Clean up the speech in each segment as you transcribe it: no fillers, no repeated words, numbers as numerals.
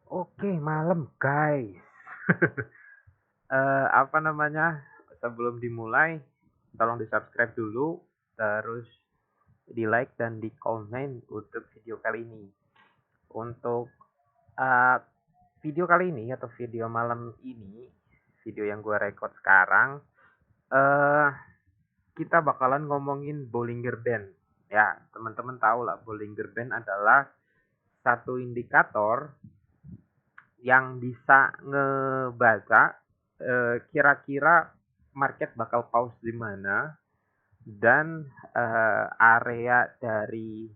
Oke, malam guys. Apa namanya? Sebelum dimulai, tolong di-subscribe dulu, terus di-like dan di-komen untuk video kali ini. Untuk uh, video kali ini atau video malam ini, video yang gue record sekarang, eh kita bakalan ngomongin Bollinger Band. Ya, teman-teman tahu lah Bollinger Band adalah satu indikator yang bisa ngebaca kira-kira market bakal pause di mana dan eh, area dari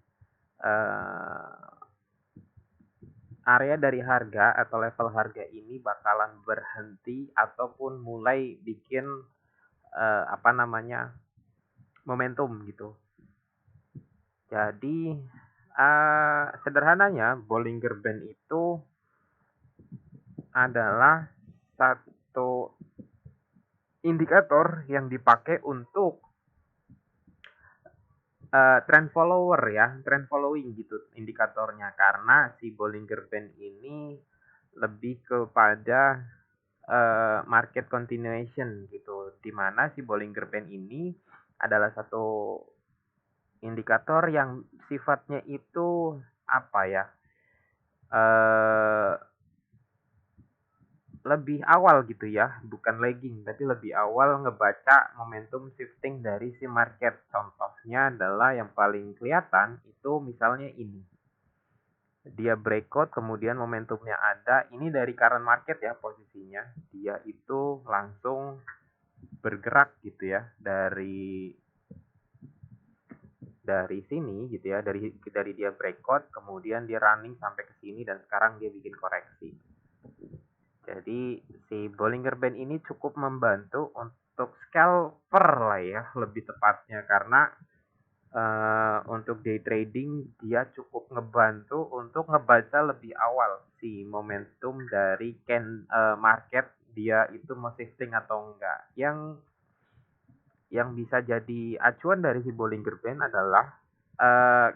harga atau level harga ini bakalan berhenti ataupun mulai bikin apa namanya momentum gitu. Jadi sederhananya Bollinger Band itu adalah satu indikator yang dipakai untuk trend follower ya, trend following gitu indikatornya karena si Bollinger Band ini lebih kepada market continuation gitu, di mana si Bollinger Band ini adalah satu indikator yang sifatnya itu apa ya, eh lebih awal gitu ya, bukan lagging, tapi lebih awal ngebaca momentum shifting dari si market. Contohnya adalah yang paling kelihatan itu misalnya ini. Dia breakout, kemudian momentumnya ada. Ini dari current market ya posisinya. Dia itu langsung bergerak gitu ya dari sini gitu ya, dari dia breakout, kemudian dia running sampai ke sini dan sekarang dia bikin koreksi. Jadi si Bollinger Band ini cukup membantu untuk scalper lah ya, lebih tepatnya karena untuk day trading dia cukup ngebantu untuk ngebaca lebih awal si momentum dari market dia itu mau shifting atau enggak. Yang bisa jadi acuan dari si Bollinger Band adalah uh,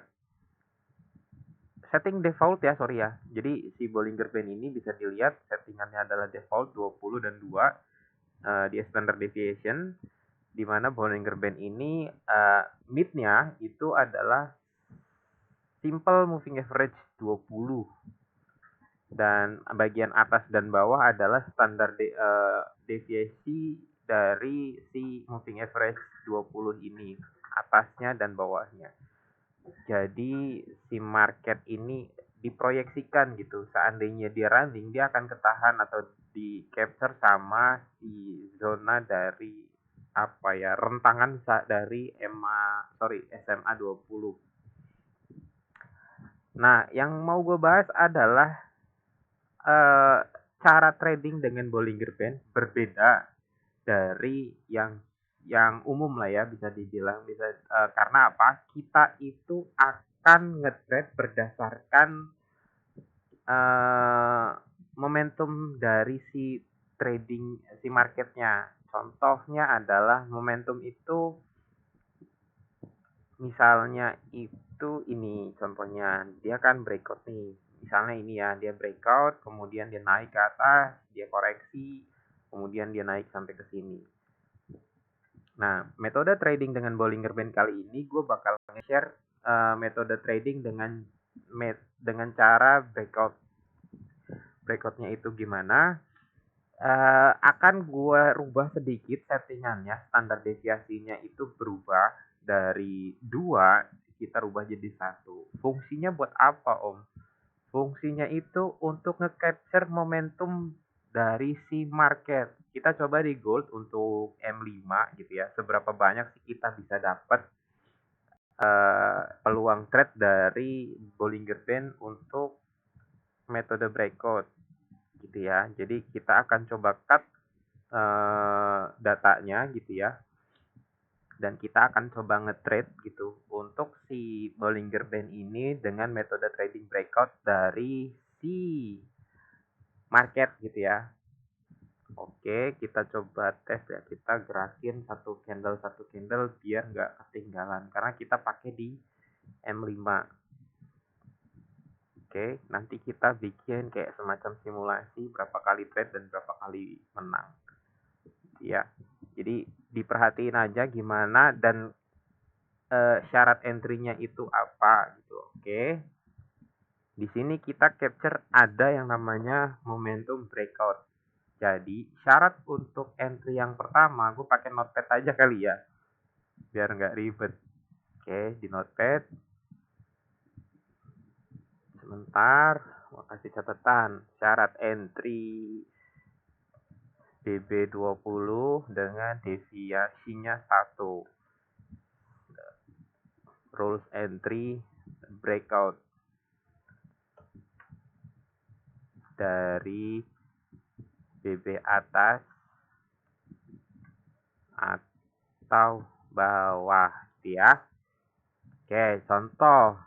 setting default ya, sorry ya. Jadi si Bollinger Band ini bisa dilihat settingannya adalah default 20 dan 2 di standard deviation, di mana Bollinger Band ini mid-nya itu adalah simple moving average 20 dan bagian atas dan bawah adalah standar deviasi dari si moving average 20 ini, atasnya dan bawahnya. Jadi si market ini diproyeksikan gitu, seandainya dia running dia akan ketahan atau di capture sama si zona dari apa ya, rentangan dari SMA 20. Nah, yang mau gue bahas adalah eh, cara trading dengan Bollinger Band berbeda dari yang umum lah ya, bisa dibilang karena apa? Kita itu akan nge-trade berdasarkan eh, momentum dari si trading si marketnya. Contohnya adalah momentum itu misalnya itu ini contohnya dia kan breakout nih. Misalnya ini ya, dia breakout, kemudian dia naik ke atas, dia koreksi, kemudian dia naik sampai ke sini. Nah, metode trading dengan Bollinger Band kali ini gue bakal nge-share metode trading dengan cara breakout. Breakoutnya itu gimana? Akan gue rubah sedikit settingannya, standar deviasinya itu berubah dari 2 kita rubah jadi 1. Fungsinya buat apa om? Fungsinya itu untuk nge-capture momentum dari si market. Kita coba di gold untuk M5 gitu ya, seberapa banyak sih kita bisa dapat peluang trade dari Bollinger Band untuk metode breakout gitu ya. Jadi kita akan coba cut datanya gitu ya, dan kita akan coba nge-trade gitu untuk si Bollinger Band ini dengan metode trading breakout dari si market gitu ya. Oke, kita coba tes ya, kita gerakin satu candle biar nggak ketinggalan karena kita pakai di M5. Oke, nanti kita bikin kayak semacam simulasi berapa kali trade dan berapa kali menang. Ya, jadi diperhatiin aja gimana dan syarat entry-nya itu apa gitu. Oke. Di sini kita capture ada yang namanya momentum breakout. Jadi syarat untuk entry yang pertama, gue pakai notepad aja kali ya, biar nggak ribet. Oke, di notepad. Sebentar, mau kasih catatan. Syarat entry DB20 dengan deviasinya 1. Rules entry breakout dari BB atas atau bawah ya. Oke, contoh.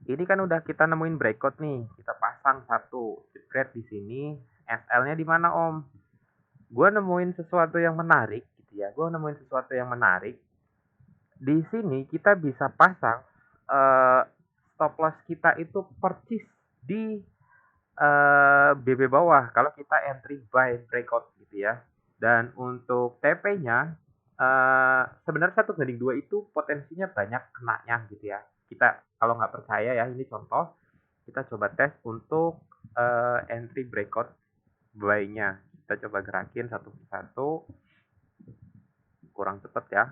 Ini kan udah kita nemuin breakout nih. Kita pasang satu jebret di sini. SL-nya di mana, Om? Gua nemuin sesuatu yang menarik gitu ya. Gua nemuin sesuatu yang menarik. Di sini kita bisa pasang stop loss kita itu persis di BB bawah kalau kita entry buy breakout gitu ya. Dan untuk TP-nya sebenarnya 1/2 itu potensinya banyak kenanya gitu ya. Kita kalau nggak percaya ya, ini contoh, kita coba tes untuk entry breakout buy-nya. Kita coba gerakin satu persatu. Kurang cepet ya.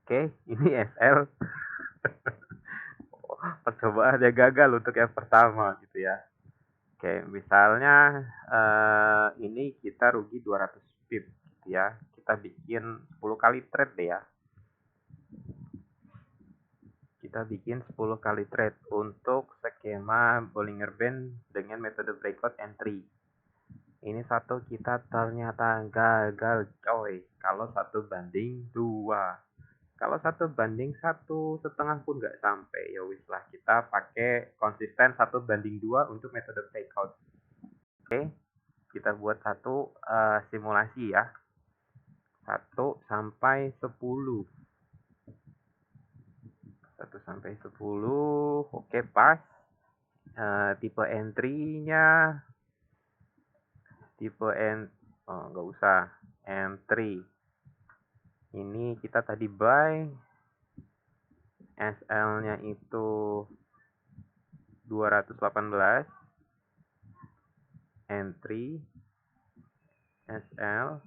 Oke, ini SL. Percobaan yang gagal untuk yang pertama gitu ya. Oke, misalnya ini kita rugi 200 pip gitu ya. Kita bikin 10 kali trade deh ya. Kita bikin 10 kali trade untuk skema Bollinger Band dengan metode breakout entry. Ini satu kita ternyata gagal coy. Kalau 1/2. Kalau 1/1,5 pun nggak sampai. Ya wis lah, kita pakai konsisten 1/2 untuk metode breakout. Oke, kita buat satu simulasi ya. 1 sampai 10. 1 sampai 10. Oke, pas. Tipe entry-nya nggak usah. Entry. Ini kita tadi buy. SL-nya itu 218. Entry. SL.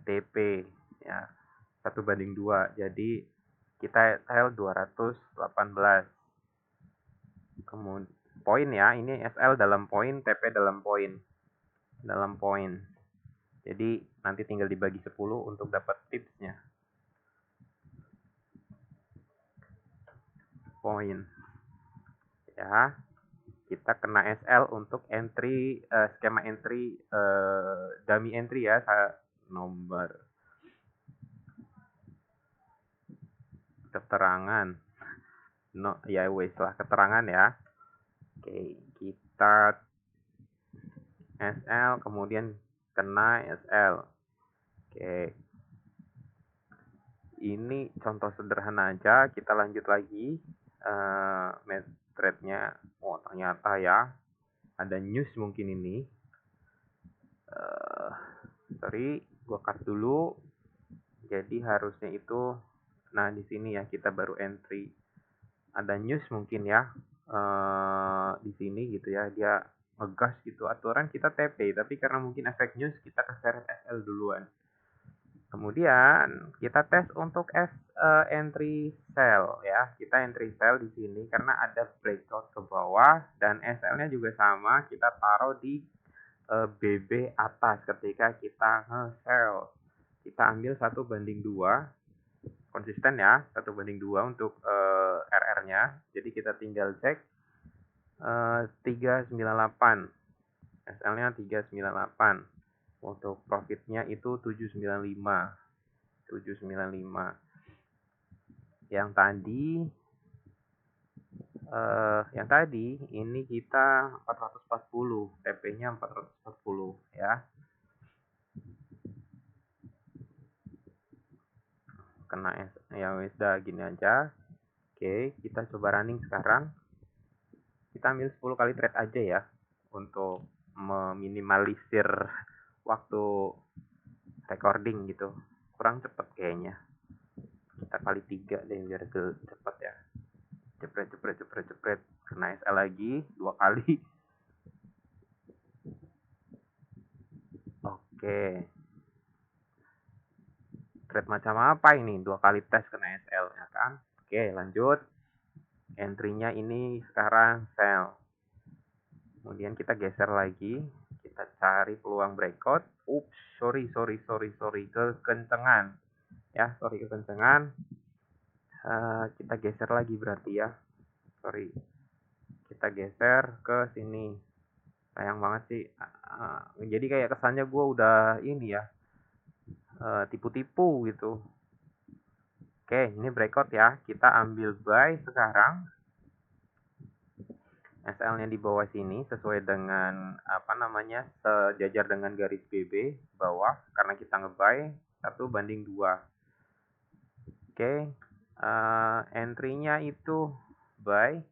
TP ya. 1/2. Jadi kita SL 218. Kemudian poin ya, ini SL dalam poin, TP dalam poin. Dalam poin. Jadi nanti tinggal dibagi 10 untuk dapat tipsnya. Poin. Ya. Kita kena SL untuk entry skema entry dummy entry ya, nomor keterangan. No, ya wes lah keterangan ya. Oke, kita SL kemudian kena SL. Oke. Ini contoh sederhana aja, kita lanjut lagi. Trade-nya, oh ternyata ya ada news mungkin ini. Sorry, gua cut dulu. Jadi harusnya itu, nah di sini ya kita baru entry. Ada news mungkin ya di sini gitu ya, dia ngegas gitu. Aturan kita TP, tapi karena mungkin efek news kita keseret SL duluan. Kemudian kita tes untuk entry sell ya. Kita entry sell di sini karena ada breakout ke bawah dan SL-nya juga sama, kita taruh di BB atas ketika kita nge-sell. Kita ambil 1/2, konsisten ya, 1/2 untuk RR-nya. Jadi kita tinggal cek 398. SL-nya 398. Untuk profitnya itu 795. Yang tadi ini kita 440, TP-nya 440 ya. kena ya wes dah gini aja. Oke, kita coba running sekarang. Kita ambil 10 kali trade aja ya untuk meminimalisir waktu recording gitu. Kurang cepet kayaknya. Kita kali 3 deh biar cepet ya. Cepret. Kena SL lagi 2 kali. Oke. Trade macam apa ini? 2 kali tes kena SL ya kan? Oke, lanjut. Entry-nya ini sekarang sell. Kemudian kita geser lagi. Kita cari peluang breakout. Ups, sorry. Kekencengan. Ya, sorry kekencengan. Kita geser lagi berarti ya. Sorry. Kita geser ke sini. Sayang banget sih. Jadi kayak kesannya gue udah ini ya. Tipu-tipu gitu. Oke, ini breakout ya. Kita ambil buy sekarang. SL-nya di bawah sini sesuai dengan sejajar dengan garis BB bawah karena kita nge-buy 1:2. Oke, entry-nya itu buy.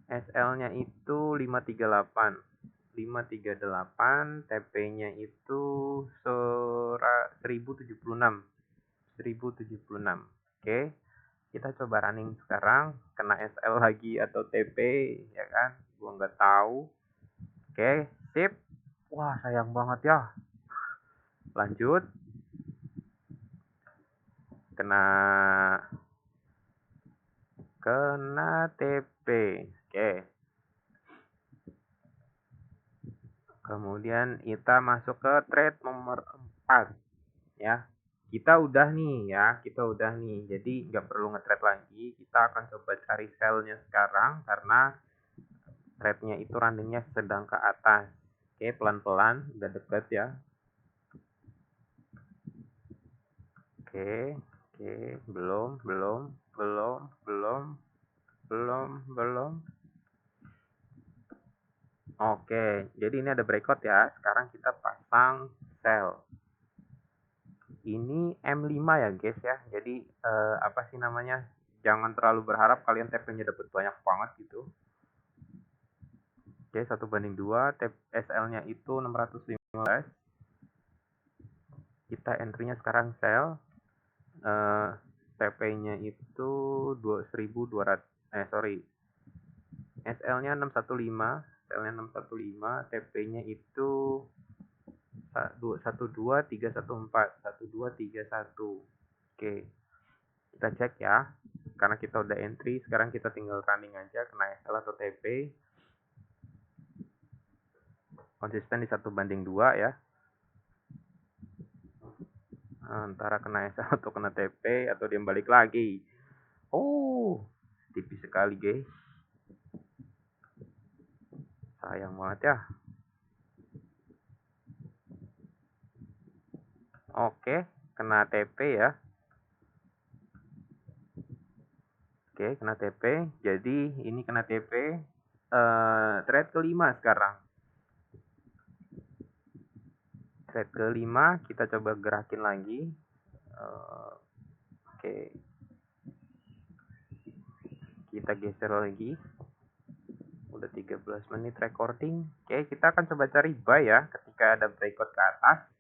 SL-nya itu 538. 538, TP-nya itu 1076. Oke. Kita coba running sekarang, kena SL lagi atau TP ya kan, gua nggak tahu. Oke, sip. Wah, sayang banget ya. Lanjut. Kena TP. Oke. Kemudian kita masuk ke trade nomor 4 ya. Kita udah nih. Jadi nggak perlu nge-trade lagi. Kita akan coba cari sell-nya sekarang karena trade-nya itu runningnya sedang ke atas. Oke, pelan-pelan, udah deket ya. Oke, belum. Oke, jadi ini ada breakout ya. Sekarang kita pasang sell. Ini M5 ya guys ya. Jadi jangan terlalu berharap kalian TP-nya dapat banyak banget gitu. Oke, 1:2, SL-nya itu 615. Kita entry-nya sekarang sell. TP-nya itu 1200. SL-nya 615, TP-nya itu 12314. Oke. Kita cek ya. Karena kita udah entry, sekarang kita tinggal running aja kena SL atau TP. Konsisten di 1:2 ya. Antara kena SL atau kena TP atau dia balik lagi. Oh, tipis sekali guys. Sayang banget ya. Oke, kena TP ya. Oke, kena TP. Jadi ini kena TP. Trade kelima sekarang. Trade kelima kita coba gerakin lagi. Oke. Kita geser lagi. Udah 13 menit recording. Oke, kita akan coba cari buy ya ketika ada breakout ke atas.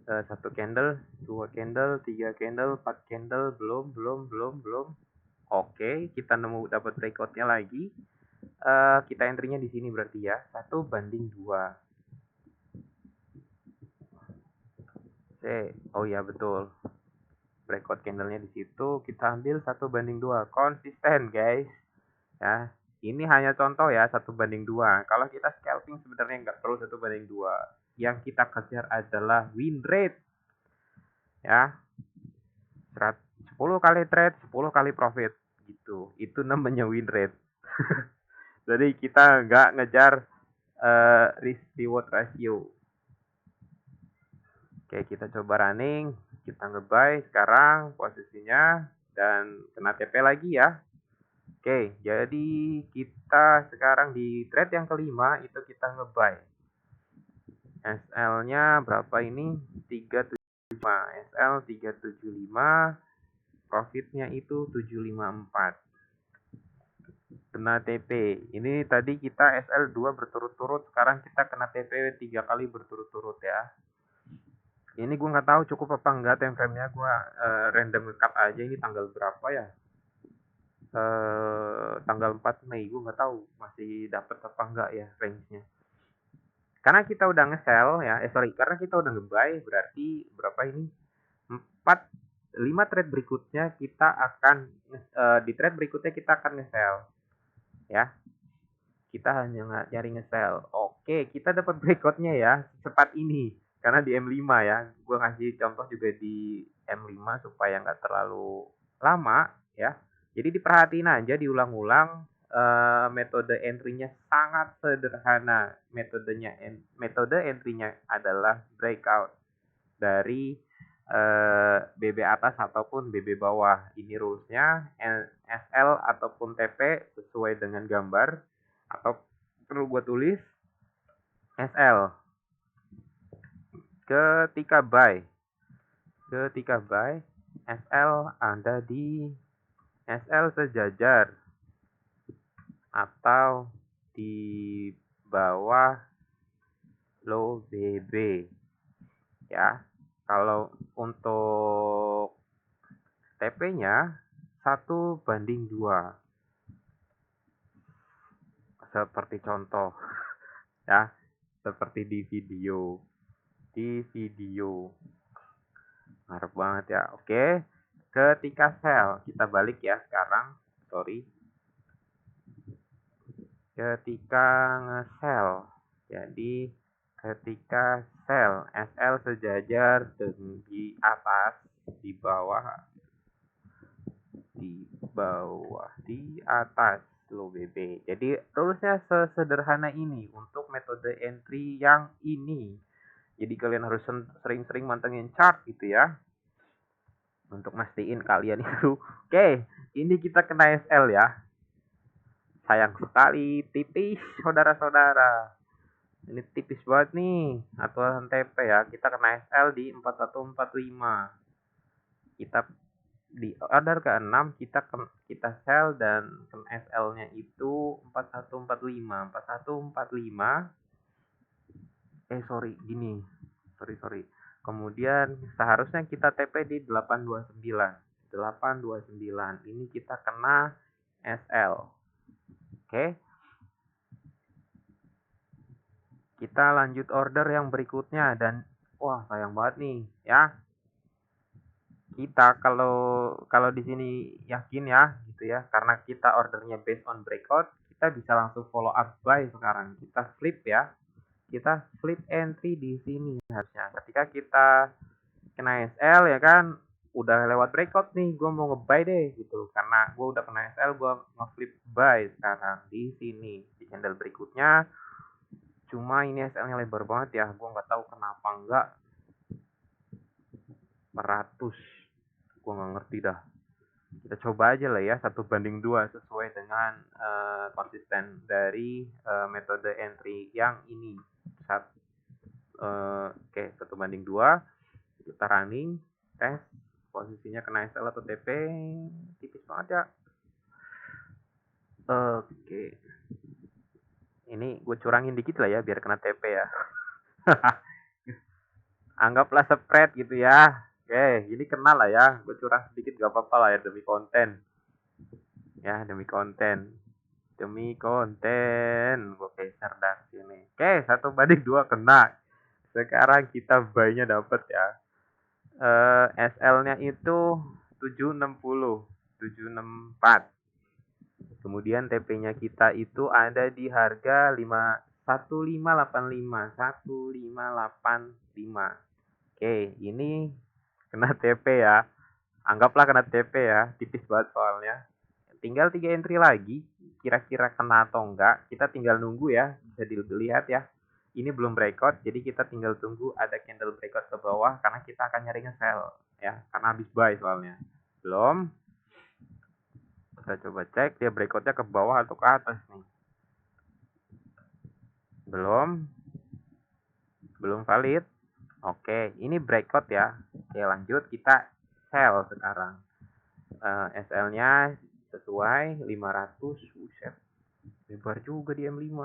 1 candle, 2 candle, 3 candle, 4 candle, belum. Oke, kita nemu dapat breakoutnya lagi. Kita entry-nya di sini berarti ya, 1:2. Oh iya betul. Breakout candle-nya di situ, kita ambil 1:2. Konsisten guys. Ya, ini hanya contoh ya 1:2. Kalau kita scalping sebenarnya nggak perlu 1:2. Yang kita kejar adalah win rate. Ya, 10 kali trade, 10 kali profit gitu. Itu namanya win rate. Jadi kita nggak ngejar risk reward ratio. Oke, kita coba running, kita nge-buy sekarang posisinya dan kena TP lagi ya. Oke, jadi kita sekarang di trade yang kelima itu kita nge-buy. SL-nya berapa ini? 375. SL 375. Profitnya itu 754. Kena TP. Ini tadi kita SL 2 berturut-turut, sekarang kita kena TP 3 kali berturut-turut ya. Ini gue nggak tahu cukup apa enggak time frame-nya. Gue random nge-cut aja. Ini tanggal berapa ya? Tanggal 4 Mei. Gue nggak tahu masih dapat apa enggak ya range-nya. Karena kita udah nge-sell ya. Karena kita udah nge-buy, berarti berapa ini? 5 trade berikutnya kita akan di trade berikutnya kita akan nge-sell ya. Kita hanya nyari nge-sell. Oke, kita dapat breakout-nya ya cepat ini karena di M5 ya. Gue kasih contoh juga di M5 supaya nggak terlalu lama ya. Jadi diperhatiin aja, diulang-ulang. Metode entry-nya sangat sederhana. Metode entry-nya adalah breakout dari BB atas ataupun BB bawah. Ini rules-nya. SL ataupun TP sesuai dengan gambar, atau perlu gue tulis SL. Ketika buy SL ada di SL sejajar atau di bawah low BB ya. Kalau untuk TP-nya 1:2 seperti contoh ya, seperti di video ngarep banget ya. Oke, ketika sell kita balik ya sekarang, ketika nge-sell. Jadi ketika sell SL sejajar di atas, di bawah, di atas low BB. Jadi rulesnya sesederhana ini untuk metode entry yang ini. Jadi kalian harus sering-sering mantengin chart gitu ya, untuk mastiin kalian itu. Oke, ini kita kena SL ya. Sayang sekali, tipis saudara-saudara. Ini tipis banget nih aturan TP ya. Kita kena SL di 4145. Kita di order ke-6 kita sell dan kena SL-nya itu 4145. 4145. Sorry. Kemudian seharusnya kita TP di 829. 829. Ini kita kena SL. Oke. Kita lanjut order yang berikutnya dan wah sayang banget nih ya. Kita kalau di sini yakin ya gitu ya, karena kita ordernya based on breakout, kita bisa langsung follow up buy sekarang. Kita flip ya. Kita flip entry di sini harusnya. Ketika kita kena SL ya kan, udah lewat breakout nih, gue mau nge-buy deh gitu. Karena gue udah kena SL, gue nge-flip buy sekarang di sini di candle berikutnya. Cuma ini SL-nya lebar banget ya, gue nggak tahu kenapa nggak 100. Gue nggak ngerti dah. Kita coba aja lah ya 1:2 sesuai dengan konsisten dari metode entry yang ini. Oke, 1:2. Kita running tes posisinya kena SL atau TP, tipis banget ya. Oke, ini gue curangin dikit lah ya biar kena TP ya. Anggaplah spread gitu ya. Oke, ini kena lah ya. Gue curang sedikit gak apa-apa lah ya demi konten. Ya, demi konten. Gue geser dah sini. Oke, 1:2 kena. Sekarang kita buy-nya dapat ya. SL-nya itu 760, 764. Kemudian TP-nya kita itu ada di harga 1585. Oke, ini kena TP ya. Anggaplah kena TP ya, tipis banget soalnya. Tinggal 3 entry lagi, kira-kira kena atau enggak. Kita tinggal nunggu ya, bisa dilihat ya. Ini belum breakout, jadi kita tinggal tunggu ada candle breakout ke bawah karena kita akan nyari nge-sell ya, karena habis buy soalnya. Belum. Kita coba cek dia breakoutnya ke bawah atau ke atas nih. Belum Belum valid. Oke, ini breakout ya. Oke, lanjut kita sell sekarang. SL-nya sesuai 500. Buset. Lebar juga di M5.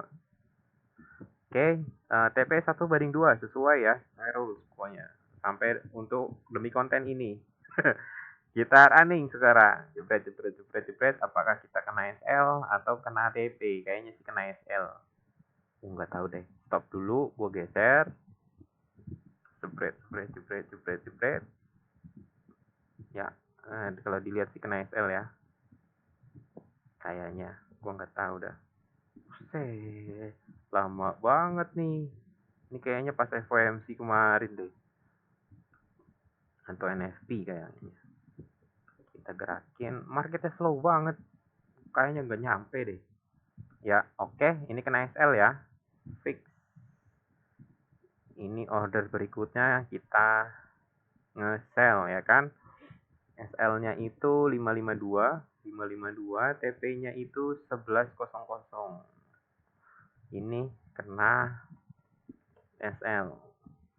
Oke, TP 1:2 sesuai ya. Saya rules pokoknya. Sampai untuk demi konten ini. Kita running sekarang. Jepret. Apakah kita kena SL atau kena TP? Kayaknya sih kena SL. Nggak tahu deh. Stop dulu, gue geser. Jepret. Ya, kalau dilihat sih kena SL ya. Kayaknya, gue nggak tahu dah. Buset, lama banget nih. Ini kayaknya pas FOMC kemarin deh. Atau NFP kayaknya. Kita gerakin, marketnya slow banget. Kayaknya nggak nyampe deh. Ya, oke, ini kena SL ya. Fix. Ini order berikutnya kita nge-sell ya kan. SL-nya itu 552, TP-nya itu 1100. Ini kena SL.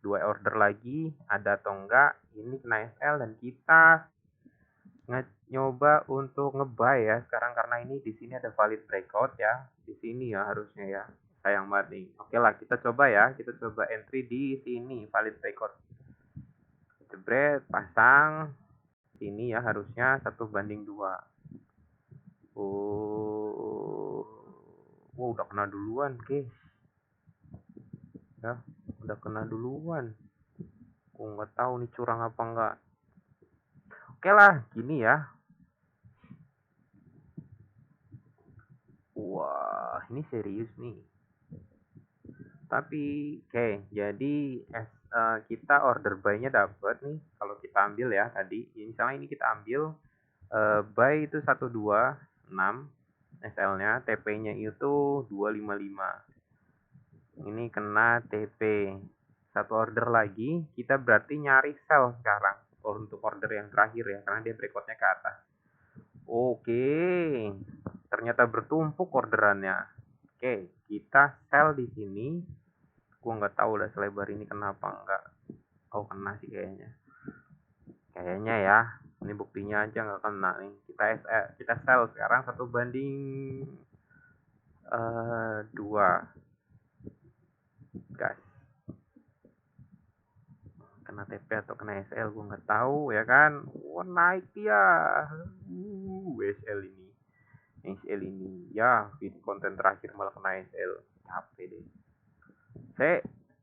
2 order lagi, ada atau enggak? Ini kena SL dan kita nyoba untuk nge-buy ya sekarang karena ini di sini ada valid breakout ya. Di sini ya harusnya ya. Sayang banget nih. Oke lah, kita coba ya. Kita coba entry di sini valid breakout. Jebret, pasang. Sini ya harusnya 1:2. Udah kena duluan, guys. Ya, udah kena duluan. Nggak tahu nih curang apa enggak. Oke lah, gini ya. Wah, ini serius nih. Tapi, oke, jadi kita order buy-nya dapat nih. Kalau kita ambil ya tadi, misalnya ini kita ambil buy itu 126 SL-nya, TP-nya itu 255. Ini kena TP. Satu order lagi, kita berarti nyari sell sekarang untuk order yang terakhir ya, karena dia breakout-nya ke atas. Oke, ternyata bertumpuk orderannya. Oke, kita sell di sini. Gua nggak tahu lah selebar ini kenapa enggak. Oh, kena sih kayaknya. Kayaknya ya. Ini buktinya aja nggak kena nih. Kita sell sekarang 1:2. Gas. Kena TP atau kena SL gue nggak tahu ya kan. Wah, naik dia. SL ini. SL ini. Ya, feed konten terakhir malah kena SL. Capek deh.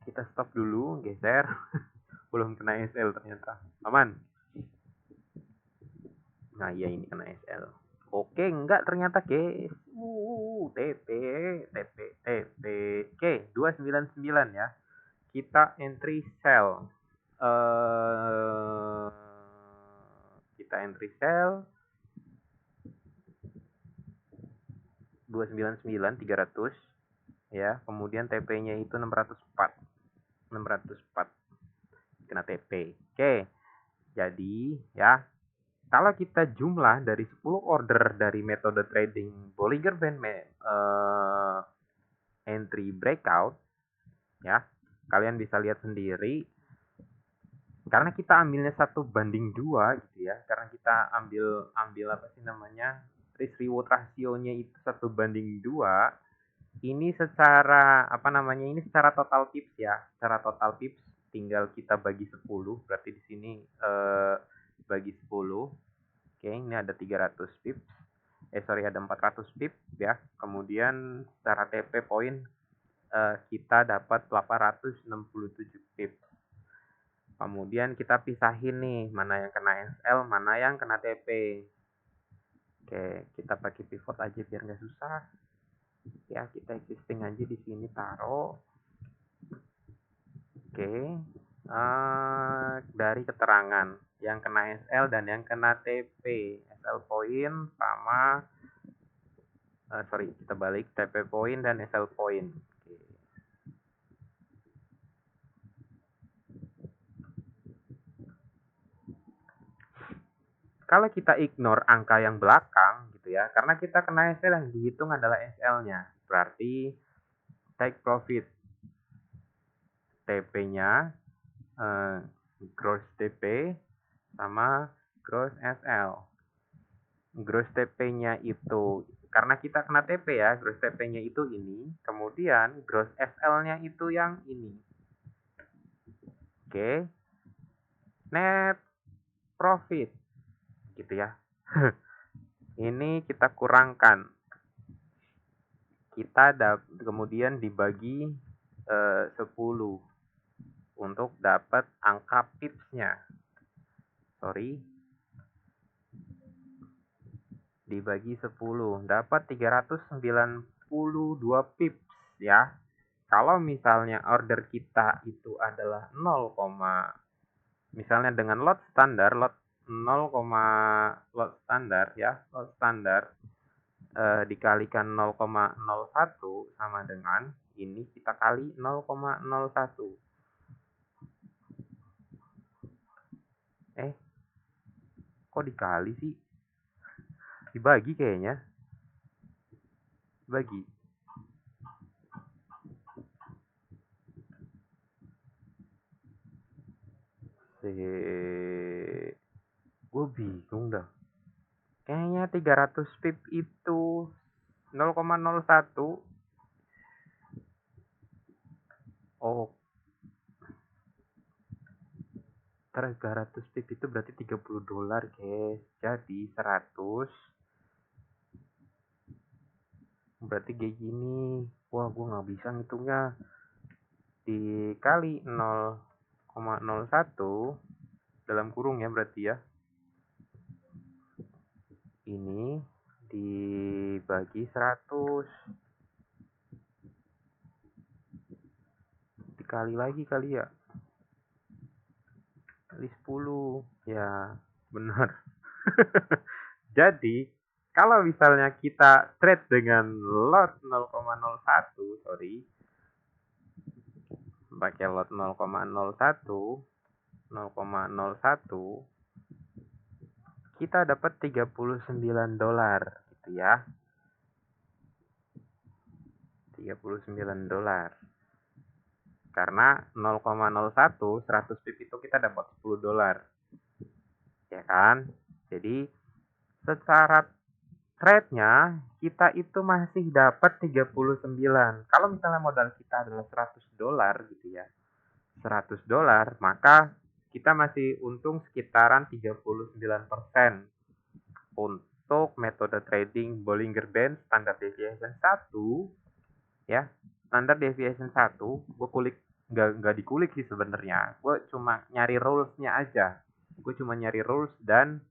Kita stop dulu, geser. Belum kena SL ternyata. Aman. Nah, iya ini kena SL. Oke, enggak ternyata, guys. TP. Oke, 299 ya. Kita entry sell. Kita entry sell 299 300 ya. Kemudian TP-nya itu 604. Kena TP. Oke. Jadi ya, kalau kita jumlah dari 10 order dari metode trading Bollinger Band entry breakout ya, kalian bisa lihat sendiri karena kita ambilnya 1:2 gitu ya, karena kita ambil apa sih namanya, risk reward rasionya itu 1:2. Ini secara apa namanya, ini secara total tips ya, secara total tips tinggal kita bagi 10, berarti di sini bagi 10. Oke, ini ada 300 pips. Ada 400 pips ya. Kemudian secara TP poin kita dapat 867 pips. Kemudian kita pisahin nih, mana yang kena SL, mana yang kena TP. Oke, kita pakai pivot aja biar nggak susah. Ya, kita existing aja di sini taruh. Oke, dari keterangan yang kena SL dan yang kena TP. SL poin sama kita balik TP poin dan SL poin. Kalau kita ignore angka yang belakang gitu ya, karena kita kena SL yang dihitung adalah SL-nya, berarti take profit. TP-nya, gross TP sama gross SL. Gross TP-nya itu karena kita kena TP ya, gross TP-nya itu ini, kemudian gross SL-nya itu yang ini. Oke. Net profit gitu ya. Ini kita kurangkan. Kita kemudian dibagi 10 untuk dapat angka pips-nya. Sorry. Dibagi 10 dapat 392 pips ya. Kalau misalnya order kita itu adalah 0, misalnya dengan lot standar, lot 0, lot standar ya, lot standar dikalikan 0,01 sama dengan ini kita kali 0,01. Kok dikali sih? Dibagi kayaknya. Bagi. Gue bingung dah. Kayaknya 300 pip itu 0,01. Oh. 300 pip itu berarti $30, guys. Jadi 100 berarti kayak gini. Wah, gue nggak bisa ngitungnya. Dikali 0,01 dalam kurung ya berarti ya. Ini dibagi 100. Dikali lagi kali ya. Kali 10. Ya, benar. Jadi, kalau misalnya kita trade dengan lot 0,01, sorry. Pakai lot 0,01, kita dapat $39 gitu ya. $39. Karena 0,01 100 pip itu kita dapat $10. Ya kan? Jadi secara trade-nya kita itu masih dapat 39. Kalau misalnya modal kita adalah $100 gitu ya. $100, maka kita masih untung sekitaran 39% untuk metode trading Bollinger Band Standard Deviation 1 ya. Standard Deviation 1 gue kulik nggak dikulik sih sebenarnya. Gue cuma nyari rules-nya aja. Gue cuma nyari rules dan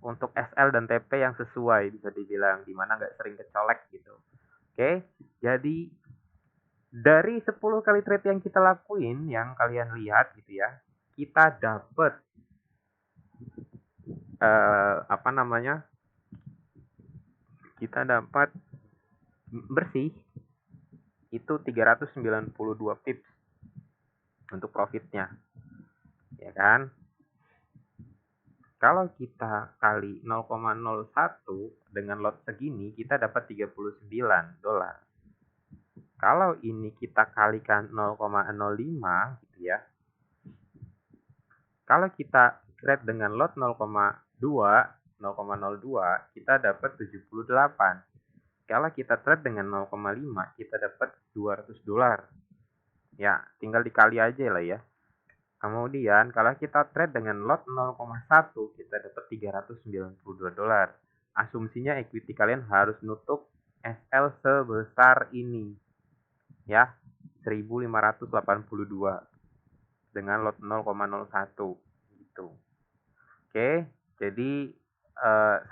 untuk SL dan TP yang sesuai bisa dibilang, dimana nggak sering kecolek gitu. Oke, jadi dari 10 kali trade yang kita lakuin, yang kalian lihat gitu ya, kita dapat kita dapat bersih itu 392 pips untuk profitnya, ya kan? Kalau kita kali 0,01 dengan lot segini, kita dapat $39. Kalau ini kita kalikan 0,05 gitu ya. Kalau kita trade dengan lot 0,02, kita dapat 78. Kalau kita trade dengan 0,5, kita dapat $200. Ya, tinggal dikali aja lah ya. Kemudian kalau kita trade dengan lot 0,1, kita dapat $392. Asumsinya equity kalian harus nutup SL sebesar ini. Ya, 1582 dengan lot 0,01 gitu. Oke, jadi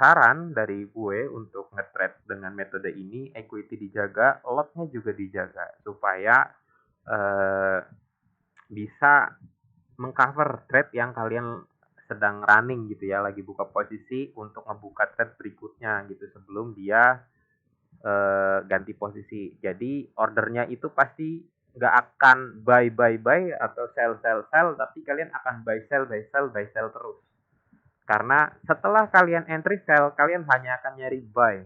saran dari gue untuk nge-trade dengan metode ini, equity dijaga, lotnya juga dijaga supaya bisa mengcover trade yang kalian sedang running gitu ya, lagi buka posisi untuk ngebuka trade berikutnya gitu sebelum dia ganti posisi. Jadi ordernya itu pasti nggak akan buy atau sell, tapi kalian akan buy sell terus. Karena setelah kalian entry sell, kalian hanya akan nyari buy.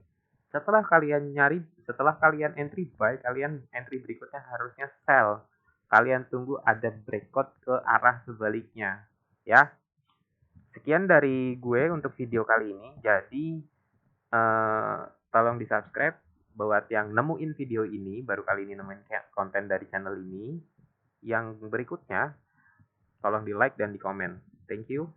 Setelah kalian entry buy, kalian entry berikutnya harusnya sell. Kalian tunggu ada breakout ke arah sebaliknya, ya. Sekian dari gue untuk video kali ini. Jadi tolong di-subscribe buat yang nemuin video ini, baru kali ini nemuin konten dari channel ini. Yang berikutnya tolong di-like dan di-komen. Thank you.